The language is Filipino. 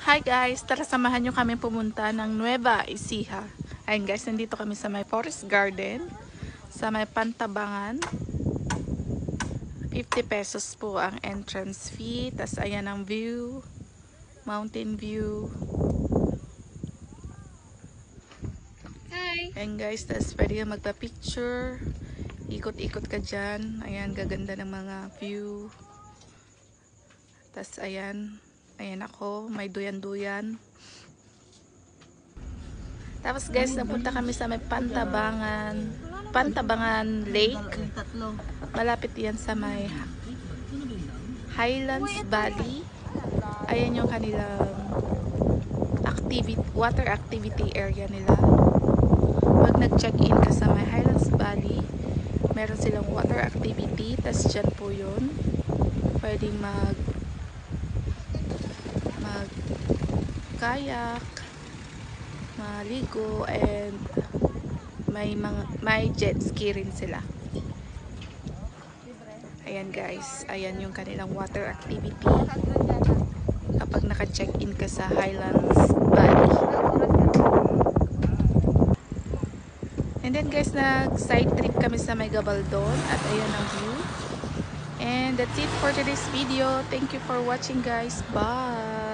Hi guys, tara samahan nyo kami pumunta ng Nueva Ecija. Ayun guys, nandito kami sa may Forest Garden, sa may Pantabangan. 50 pesos po ang entrance fee. Tas ayan ang view, mountain view. Hi! Ayun guys, tas pwede ka magpa-picture. Ikot-ikot ka dyan. Ayan, gaganda ng mga view. Tas ayan, ayan ako, may duyan-duyan. Tapos guys, napunta kami sa may Pantabangan Lake. Malapit yan sa may Highlands Valley. Ayan yung kanilang water activity area nila. Pag nag-check-in ka sa may Highlands Valley, meron silang water activity. Tas dyan po yun. Pwedeng kayak, maligo, and may jet ski rin sila. Ayan guys, ayan yung kanilang water activity kapag naka-check-in ka sa Highlands Valley. And then guys, nag-side trip kami sa may Gabaldon at ayan ang view. And that's it for today's video. Thank you for watching guys. Bye!